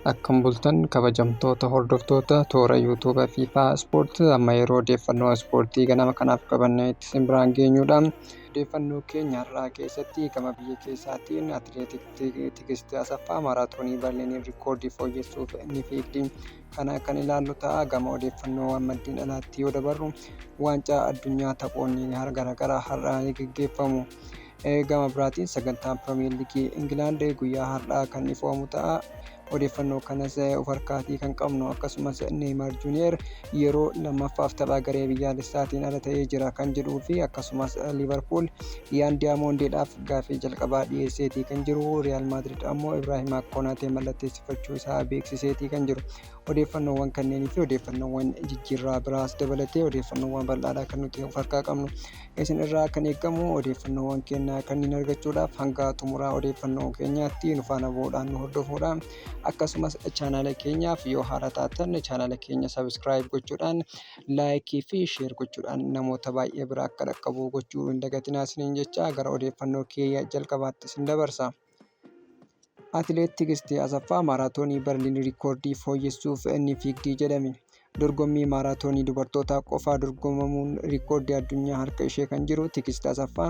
Akkam bultan kabajamtoota hordoftoota toora yuutuubii FIFA Ispoortii amma yeroo odeeffannoo ispoortii ganama kanaaf qabannee isin biraan geenyudha. Odeeffannoo keenya har'aa keessatti gama biyya keessaatiin atileetik Tigist Asaffaa maaraatoonii Berliin rikoordii fooyyessuuf ni fiigdi. Kana kan ilaallu ta'a. Gama odeeffannoowwan maddiin alaatti yoo dabarru waancaa addunyaa taphoonni garaagaraa har'aa ni gaggeeffamu. Gama biraatiin sagantaan Pirimeer Liigii Ingilaand guyyaa har'aa kan ifoomu ta'a. Odeeffannoo kanas of harkaatii kan qabnu akkasumas Neymar Junior yeroo lammaffaaf taphaa garee biyyaalessaatiin ala ta'ee jira kan jedhuu fi akkasumas Liverpool Yaan Diyaamondeedhaaf gaaffii jalqabaa dhiyeesseetii kan jiru. Real Madrid ammoo Ibrahima Konaatee mallatteessifachuu isaa beeksiseetii kan jiru. Odeeffannoowwan kanneenii fi odeeffannoowwan jijjiirraa biraas dabalatee odeeffannoowwan bal'aadhaa kan nuti of harkaa qabnu. Isin irraa kan eegamu odeeffannoowwan keenya kanneen argachuudhaaf hanga xumuraa odeeffannoo keenyaatti nu faana bu'uudhaan nu hordofuudha. Akkasumas chaanaala keenyaaf yoo haaraa taatan chaanaala keenya sabiskiraayib gochuudhaan laayikii fi sheer gochuudhaan namoota baay'ee bira akka dhaqqabu gochuu hin dagatinaa isiniin jecha gara odeeffannoo keenya jalqabaatti isin dabarsa. Atileet Tigist Asaffaa maaraatoonii Berliin rikoordii fooyyessuuf ni fiigdi jedhame. Dorgommii maaraatoonii dubartootaa qofaa dorgomamuun rikoordii addunyaa harka ishee kan jiru Tigist Asaffaa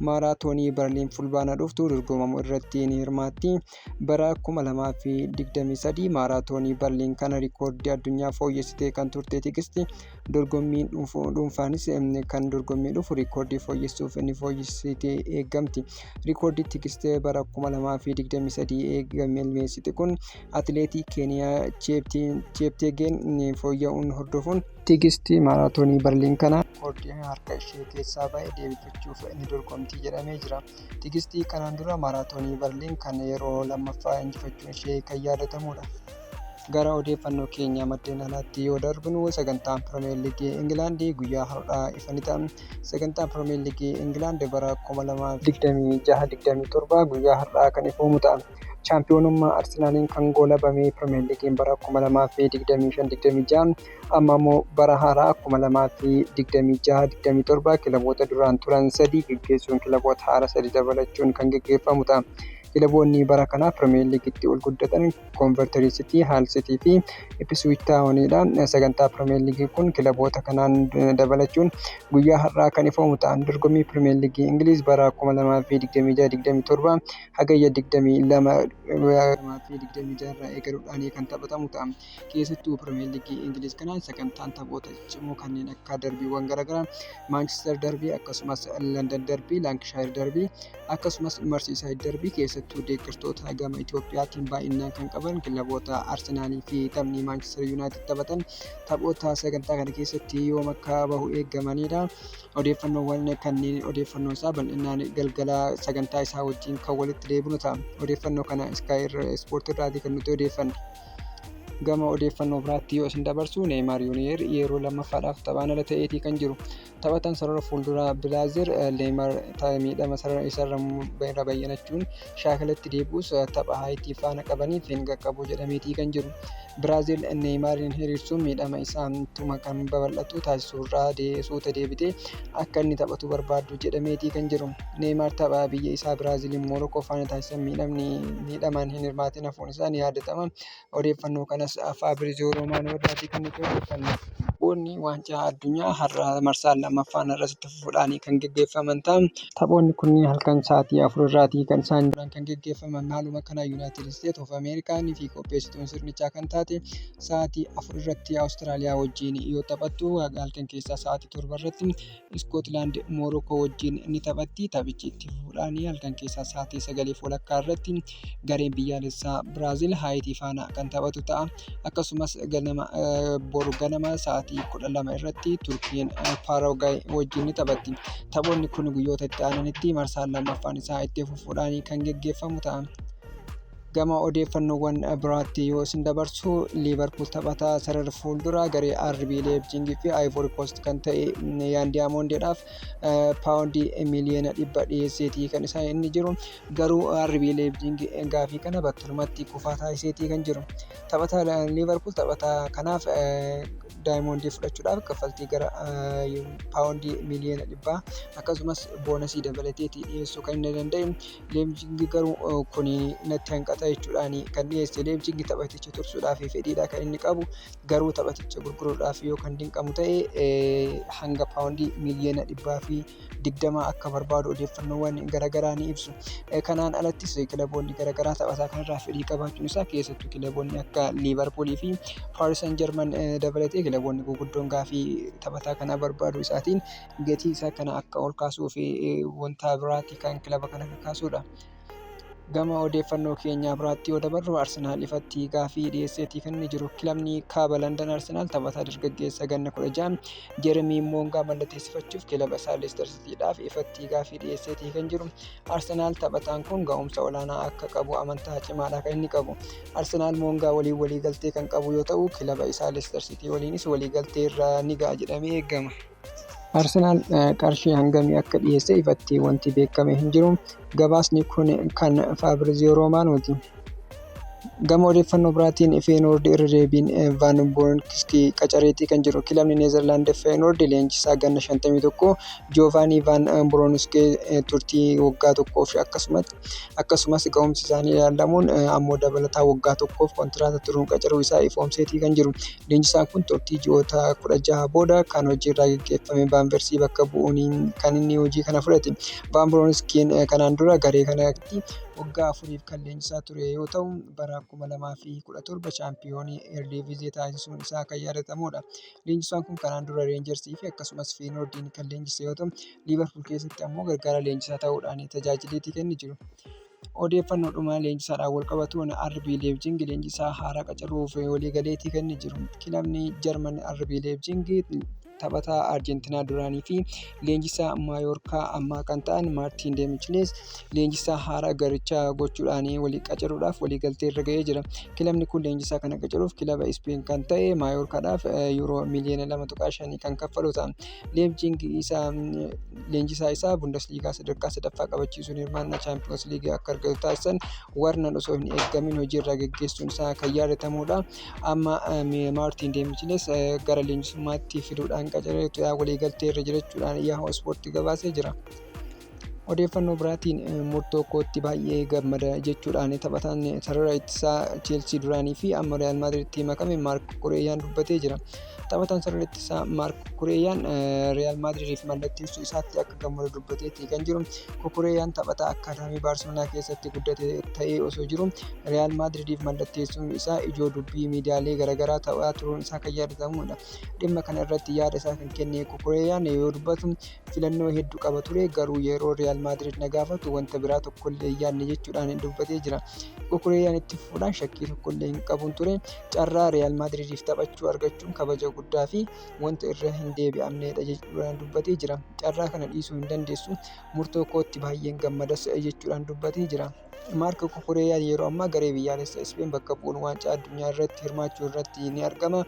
maaraatoonii Berliin fulbaana dhuftu dorgomamu irratti ni hirmaatti. Bara 2023 maaraatoonii Berliin kana rikoordii addunyaa fooyyessitee kan turte Tigist dorgommiin dhuunfaanis kan dorgommii dhufu rikoordii fooyyessuuf ni fooyyessitee eegamti. Rikoordii Tigist bara 2023 eegameessite kun atileetii Keeniyaa Cheptegeen fooyya'uun hordofuun Tigist maaraatoonii Berliin kana rikoordii harka ishee keessaa ba'e deebifachuuf ni dorgomti jedhamee jira. Tigist kanaan dura maaraatoonii Berliin kana yeroo lammaffaa injifachuun ishee kan yaadatamudha. Gara odeeffannoo keenya maddeen alaatti yoo darbinu sagantaan Pirimeer Liigii Ingilaand guyyaa har'aa ifa ni ta'a. Sagantaan Pirimeer Liigii Ingilaand bara 2026-27 guyyaa har'aa kan ifoomu ta'a. Chaampiyoonummaa Arsenaaliin kan goolabame Pirimeer Liigiin bara 2025-26 amma immoo bara haaraa 2026-27 kilaboota duraan turan 3 gaggeessuun kilaboota haaraa 3 dabalachuun kan gaggeeffamu ta'a. Kilaboonni bara kana Pirimeer Liigiitti ol guddatan Konverterii Sitii, Haal Sitii fi Ipswiich Taawunidha. Sagantaa Pirimeer Liigii kun kilaboota kanaan dabalachuun guyyaa har'aa kan ifoomu ta'an dorgommii Pirimeer Liigii Ingiliiz bara 2026-27 hagayya 22 irraa eegaluudhaan kan taphatamu ta'a. Keessattuu Pirimeer Liigii Ingiliiz kanaan sagantaan taphoota ciccimoo kanneen akka darbiiwwan garaagaraa Maanchister Darbii akkasumas London Darbii, Laankishaayir Darbii akkasumas Marsiisaayid Darbii keessattuu deeggartoota gama Itoophiyaatiin baay'inaan kan qaban kilaboota Arsenaalii fi taphni Maanchister Yuunaayitid taphatan taphoota sagantaa kana keessatti yoom akka bahu eegamanidha. Odeeffannoowwan kanneen odeeffannoo isaa bal'inaan galgala sagantaa isaa wajjin kan walitti deebinu ta'a. Odeeffannoo kana Sky Ispoortii irraatii kan nuti odeeffanne. Gama odeeffannoo biraatti yoo isin dabarsu Neymar Junior yeroo lammaffaadhaaf taphaan ala ta'eetii kan jiru. Taphatan sarara fuulduraa Biraazil Neymar miidhama sarara isarra bayyanachuun shaakalatti deebi'us tapha Haayitii faana qabaniif hin qaqqabu jedhameetii kan jiru. Biraazil Neymarin hiriirsuun miidhama isaatuma kan babal'atu taasisuurraa suuta deebitee akka inni taphatu barbaaddu jedhameetii kan jiru. Neymar tapha biyya isaa Biraaziliin Moorokoo faana taasisan miidhamaan hin hirmaatin hafuun isaa ni yaadatama. Odeeffannoo kanas Fabrizio Romano irraatii kan nuti odeeffanne. Taphoonni waancaa addunyaa har'a marsaa lammaffaan irratti fufuudhaan kan gaggeeffaman ta'a. Taphoonni kunniin halkan sa'aatii 4 irraatii kan isaan kan gaggeeffaman. Haaluma kana Yuunaayitid Isteet of Ameerikaan fi qopheessituun sirnichaa kan taate sa'aatii 4 irratti Awustiraaliyaa wajjin yoo taphattu halkan keessaa sa'aatii 7 irratti Iskootlaand Moorokoo wajjin ni taphatti. Taphichi itti fufuudhaan halkan keessaa sa'aatii 9:30 irratti gareen biyyaalessaa Biraazil Haayitii faana kan taphatu ta'a. Akkasumas boru ganama sa'aatii 12 irratti Turkiin Paaraagwaay wajjin ni taphatti. Taphoonni kun guyyoota itti aananitti marsaan lammaffaan isaa itti fufuudhaan kan gaggeeffamu ta'a. Gama odeeffannoowwan biraatti yoo isin dabarsu Liverpool taphataa sarara fuulduraa garee RB Leipzig fi Ivory Coast kan ta'e Yaan Diyaamondeedhaaf paawundii miliyoona 100 dhiyeesseetii kan isaa inni jiru. Garuu RB Leipzig gaafii kana battalumatti kufaa taasiseetii kan jiru. Taphataa Liverpool taphataa kanaaf Daayimondii fudhachuudhaaf kaffaltii gara paawundii miliyoona 100 akkasumas boonasii dabalateetii dhiyeessuu kan inni danda'e. Leepziing garuu kun natti hanqata jechuudhaan kan dhiyeesse. Leepziing taphaticha tursuudhaaf fedhiidha kan inni qabu, garuu taphaticha gurguruudhaaf yoo kan dinqamu ta'e hanga paawundii miliyoona 120 akka barbaadu odeeffannoowwan garaagaraa ni ibsu. Kanaan alattis kilaboonni garaagaraa taphataa kanarraa fedhii qabaachuun isaa keessattuu kilaboonni akka Liivarpuulii fi Paaris Seen Jarman dabalatee kilaboonni gurguddoon gaafii taphataa kanaa barbaaduu isaatiin gatii isaa kana akka ol kaasuu fi wanta biraatti kan kilaba kana kakaasudha. Gama odeeffannoo keenyaa biraatti yoo dabarru Arsenaal ifatti gaafii dhiyeesseetii kan inni jiru. Kilabni kaaba London Arsenaal taphataa dargaggeessa ganna 16 Jeremii Moongaa mallatteessifachuuf kilaba isaa Leicester Cityidhaaf ifatti gaafii dhiyeesseetii kan jiru. Arsenaal taphataan kun ga'umsa olaanaa akka qabu amantaa cimaadha kan inni qabu. Arsenaal Moongaa waliigaltee kan qabu yoo ta'u, kilaba isaa Leicester City waliinis waliigaltee irra ni ga'a jedhamee eegama. Arsenaal qarshii hangamii akka dhiyeesse ifatti wanti beekame hin jiru. Gabaasni kun kan Fabrizio Romanooti. Gama odeeffannoo biraatiin Feyenoord irra deebiin Van Bronckhorst qacareetii kan jiru. Kilabni Neezerlaand Feyenoord leenjisaa ganna 51 Giovanni Van Bronckhorst turtii waggaa tokkoof akkasumas ga'umsi isaanii ilaalamuun ammoo dabalataa waggaa tokkoof kontiraata turuun qacaruu isaa ifoomseetii kan jiru. Leenjisaan kun turtii ji'oota 16 booda kan hojiirraa gaggeeffame Baanversii bakka bu'uun kan inni hojii kana fudhate. Van Bronckhorst kanaan dura garee kanatti waggaa 4 kan leenjisaa ture yoo ta'u, bara 2017 chaampiyoonii Eredivisie taasisuun isaa kan yaadatamudha. Leenjisaan kun kanaan dura Reenjarsii fi akkasumas Feyenoordiin kan leenjise yoo ta'u, Liivarpuul keessatti ammoo gargaara leenjisaa ta'uudhaan tajaajileetii kan jiru. Odeeffannoodhuma leenjisaadhaan wal qabatuun RB Leipzig leenjisaa haaraa qacaruuf waliigaleetii kan jiru. Kilabni Jarman RB Leipzig taphataa Arjentiinaa duraanii fi leenjisaa Maayoorkaa ammaa kan ta'an Maartiin Deemichilees leenjisaa haaraa garichaa gochuudhaan walii qacaruudhaaf waliigaltee irra ga'ee jira. Kilabni kun leenjisaa kana qacaruuf kilaba Ispeen kan ta'e Maayoorkaadhaaf yuuroo miliyoona 2.5 kan kaffalu ta'a. Leipzig leenjisaa isaa Bundesliigaa sadarkaa 3ffaa qabachiisuun hirmaannaa Chaampiyoons Liigii akka argatu taasisan warreen osoo hin eegamin hojiirra gaggeessuun isaa kan yaadatamudha. Amma Maartiin Deemichilees gara leenjisummaatti fiduudhaan qacareetu waliigaltee irra jirachuudhaan Yahoo Ispoortii gabaasee jira. Odeeffannoo biraatiin murtoo kootti baay'ee gammada jechuudhaan taphataan sarara ittisaa Cheelsii duraanii fi amma Real Madriditti makame Maarko Kureeyaan dubbatee jira. Taphataan sarara ittisaa Maarko Kureeyaan Real Madridiif mallatteessuu isaatti akka gammadu dubbateetii kan jiru. Kukureeyaan taphataa akaadaamii Baarseloonaa keessatti guddate ta'ee osoo jiru Real Madridiif mallatteessuun isaa ijoo dubbii miidiyaalee garaagaraa ta'aa turuun isaa kan yaadatamudha. Dhimma kana irratti yaada isaa kan kenne Kukureeyaan yoo dubbatu filannoo hedduu qaba ture, garuu yeroo Real Madrid na gaafatu wanta biraa tokkollee yaadne jechuudhaan dubbatee jira. Kukureeyaan itti fuudhaan shakkii tokkollee hin qabuun ture. Carraa Real Madridiif taphachuu argachuun kabaja guddaa fi wanta irra hin deebi'amnedha jechuudhaan dubbatee jira. Carraa kana dhiisuu hin dandeessu, murtoo kootti baay'een gammadas jechuudhaan dubbatee jira. Maarko Kukureeyaan yeroo ammaa garee biyyaalessa Ispeen bakka bu'uun waancaa addunyaa irratti hirmaachuu irratti ni argama.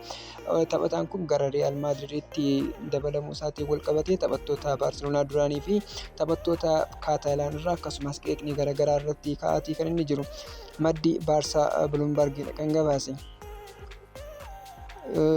Taphataan kun gara Real Madriditti dabalamuu isaatiin wal qabatee taphattoota Baarseloonaa duraanii fi taphattoota Kaataalaan irraa akkasumas qeeqni garaagaraa irratti ka'aatii kan inni jiru. Maddi Baarsaa Biluumbargiidha kan gabaase.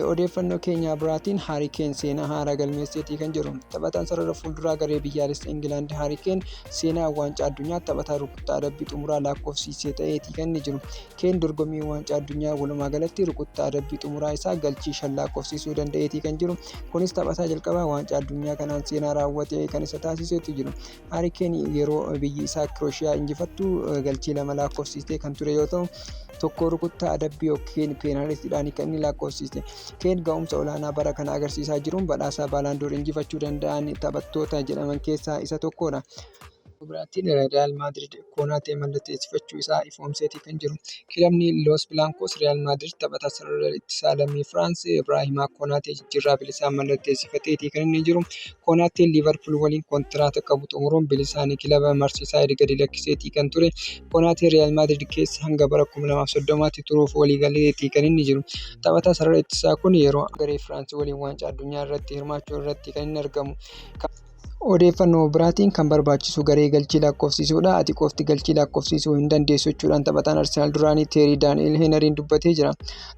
Odeeffannoo keenyaa biraatiin Harry Kane seenaa haaraa galmeesseetii kan jiru. Taphataan sarara fuulduraa garee biyyaalessa Ingilaand Harry Kane seenaa waancaa addunyaa taphataa rukuttaa adabbii xumuraa lakkoofsiisee ta'eetii kan inni jiru. Kane dorgommii waancaa addunyaa walumaa galatti rukuttaa adabbii xumuraa isaa galchii 5 lakkoofsiisuu danda'eetii kan jiru. Kunis taphataa jalqabaa waancaa addunyaa kanaan seenaa raawwatee kan isa taasiseetu jiru. Harry Kane yeroo biyyi isaa Kirooshiyaa injifattu galchii 2 lakkoofsiisee kan ture yoo ta'u, tokko rukuttaa adabbii yookiin peenaaltiidhaan kan inni lakkoofsiise. Kane ga'umsa olaanaa bara kana agarsiisaa jiruun badhaasa Baalaandoor injifachuu danda'an taphattoota jedhaman keessaa isa tokkodha. Biraatiin Real Madrid Konaatee mallatteessifachuu isaa ifoomseetii kan jiru. Kilabni Los Blancos Real Madrid taphataa sarara ittisaa lammii Firaans Ibrahima Konaatee jijjiirraa bilisaan mallatteessifateetii kan inni jiru. Konaateen Liivarpuul waliin kontiraata qabu xumuruun bilisaan kilaba Marsiisaayid gadi lakkiseetii kan ture. Konaatee Real Madrid keessa hanga bara 2030tti turuuf waliigaleetii kan inni jiru. Taphataa sarara ittisaa kun yeroo garee Firaans waliin waancaa addunyaa irratti hirmaachuu irratti kan inni argamu. Odeeffannoo biraatiin kan barbaachisu garee galchii lakkoofsisuudha. Ati qofti galchii lakkoofsisuu hin dandeessu jechuudhaan taphataan Arsenaal duraanii Teerii Daani'el Heneriin dubbatee jira.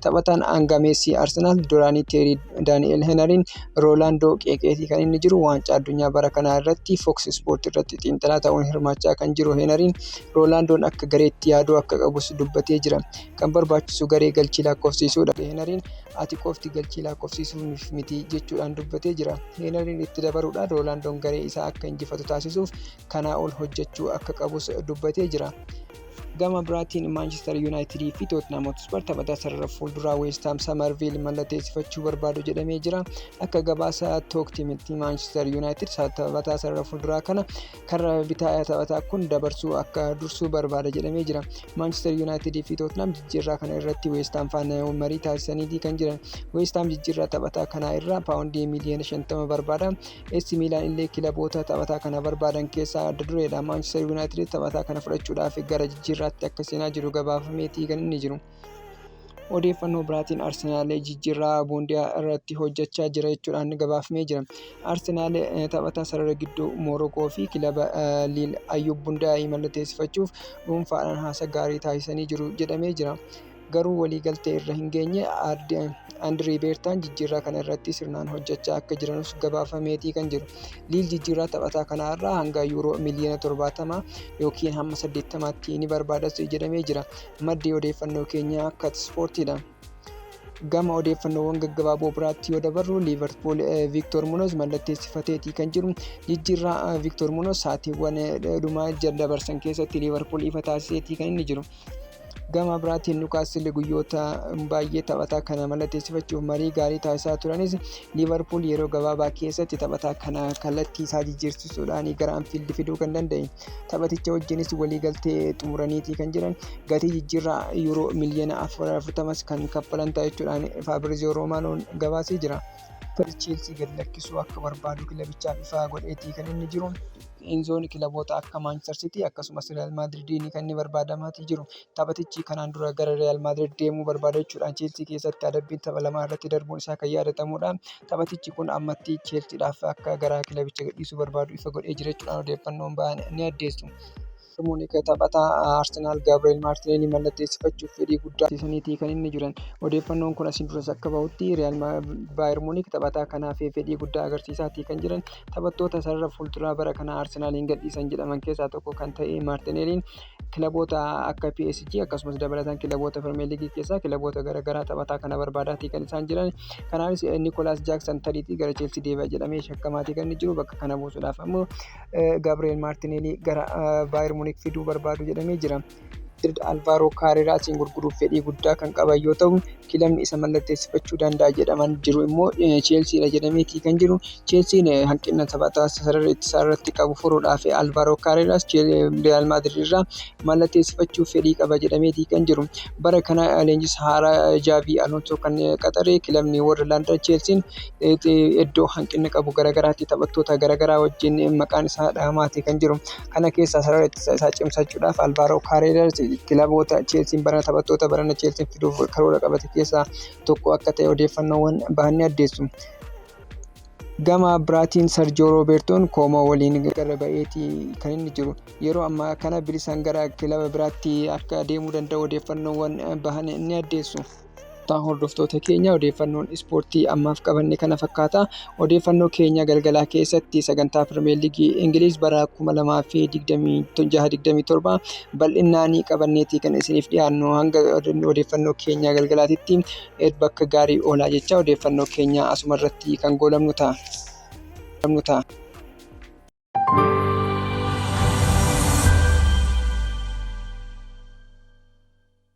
Taphataan aangameessii Arsenaal duraanii Teerii Daani'el Heneriin Roolaandoo Qeeqeetii kan inni jiru waancaa addunyaa bara kanaa irratti Fox Sport irratti xiinxalaa ta'uun hirmaachaa kan jiru Heneriin Roolaandoon akka gareetti yaaduu akka qabus dubbatee jira. Kan barbaachisu garee galchii lakkoofsisuudha. Heneriin ati qofti galchii lakkoofsisuuf miti jechuudhaan dubbatee jira. Heneriin itti dabaluudhaan Roolaandoon garee isaa akka injifatu taasisuuf kanaa ol hojjechuu akka qabus dubbatee jira. Gama biraatiin Manchester United fi Tottenham Hotspur taphataa sarara fuulduraa West Ham Summerville mallatteessifachuu barbaadu jedhamee jira. Akka gabaasa Talktimetti Manchester United taphataa sarara fuulduraa kana karaa bitaa taphataa kun dabarsuu akka dursuu barbaada jedhamee jira. Manchester United fi Tottenham jijjiirraa kana irratti West Ham faana marii taasisanii kan jiran. West Ham jijjiirraa taphataa kana irraa paawundii miliyoona 50 barbaada. AC Milan illee kilaboota taphataa kana barbaadan keessaa adda dureedha. Manchester United taphataa kana fudhachuudhaaf gara jijjiirraa akka seenaa jiru gabaafameetii kan inni jiru. Odeeffannoo biraatiin Arsenaal jijjiirraa Buundiyaa irratti hojjechaa jira jechuudhaan gabaafamee jira. Arsenaal taphataa sarara gidduu Moorokoo fi kilaba Liil Ayyuub Buundiyaa mallatteessifachuuf dhuunfaadhaan haasaa gaarii taasisanii jiru jedhamee jira. Garuu waliigaltee irra hin geenye Andrii Beertaan jijjiirraa kana irratti sirnaan hojjechaa akka jiranus gabaafameetii kan jiru. Liil jijjiirraa taphataa kana irraa hanga yuuroo miliyoona 70 yookiin hamma 80tti ni barbaadas jedhamee jira. Maddi odeeffannoo keenyaa akka Ispoortiidha. Gama odeeffannoowwan gaggabaaboo biraatti yoo dabarru Liverpool Victor Munoz mallatteessifateetii kan jiru. Jijjiirraa Victor Munoz saatiiwwan dhumaa dabarsan keessatti Liverpool ifa taasiseetii kan inni jiru. Gama biraatiin Newcastle guyyoota baay'ee taphataa kana mallatteessifachuuf marii gaarii taasisaa turanis Liverpool yeroo gabaabaa keessatti taphataa kana kallattii isaa jijjiirsiisuudhaan gara Anfield fiduu kan danda'e. Taphaticha wajjinis waliigaltee xumuraniitii kan jiran. Gatii jijjiirraa yuuroo miliyoona 40 kan kaffalan ta'a jechuudhaan Fabrizio Romanoon gabaasee jira. Chelsea gad lakkisuu akka barbaadu kilabichaaf ifa godheetii kan inni jiru. Enzoon kilaboota akka Manchester City akkasumas Real Madrid kan inni barbaadamatii jiru. Taphatichi kanaan dura gara Real Madrid deemuu barbaada jechuudhaan Chelsea keessatti adabbiin tapha lamaa irratti darbuun isaa kan yaadatamudha. Taphatichi kun ammatti Chelseadhaaf akka gara kilabicha gadhiisuu barbaadu ifa godhee jira jechuudhaan odeeffannoon ba'an ni addeessu. Munich taphataa Arsenaal Gabriel Martinelli mallatteessifachuuf fedhii guddaa taasisaniitii kan inni jiran. Odeeffannoon kun asiin duras akka bahutti Bayern Munich taphataa kanaaf fedhii guddaa agarsiisaatii kan jiran. Taphattoota sarara fuulduraa bara kana Arsenaaliin gadhiisan jedhaman keessaa tokko kan ta'e Martinelliin kilaboota akka PSG akkasumas dabalataan kilaboota Premier League keessaa kilaboota garaagaraa taphataa kana barbaadaatii kan isaan jiran. Kanaanis Nicolas Jackson tariitii gara Chelsea deebi'a jedhamee shakkamaatii kan inni jiru. Bakka kana buusuudhaaf ammoo Gabriel Martinelli gara Bayern Munich fiduu barbaadu jedhamee jira. Alvaro Carrerasiin gurguruuf fedhii guddaa kan qaban yoo ta'u kilabni isa mallatteessifachuu danda'a jedhaman jiru immoo Chelseadha jedhameetii kan jiru. Chelsean hanqina taphataa sarara ittisaa irratti qabu furuudhaaf Alvaro Carreras Real Madrid irraa mallatteessifachuuf fedhii qaba jedhameetii kan jiru. Bara kana leenjisa haaraa Xavi Alonso kan qaxaree kilabni warra London Chelsean iddoo hanqina qabu garaagaraatti taphattoota garaagaraa wajjin maqaan isaa dhahamaatii kan jiru. Kana keessaa sarara ittisaa isaa cimsachuudhaaf Alvaro Carreras kilaboota Chelsea barana taphattoota barana Chelsea fiduuf karoora qabate keessaa tokko akka ta'e odeeffannoowwan bahan ni addeessu. Gama biraatiin Sergio Robertoon Como waliin gara ba'eetii kan inni jiru. Yeroo ammaa kana bilisaan gara kilaba biraatti akka deemuu danda'u odeeffannoowwan bahan ni addeessu. Hordoftoota keenya odeeffannoon ispoortii ammaaf qabanne kana fakkaata. Odeeffannoo keenya galgalaa keessatti sagantaa Premier League Ingiliiz bara 2026-27 bal'inaan qabanneetii kan isiniif dhiyaannu. Hanga odeeffannoo keenya galgalaatitti bakka gaarii oolaa jecha odeeffannoo keenya asuma irratti kan goolabnu ta'a.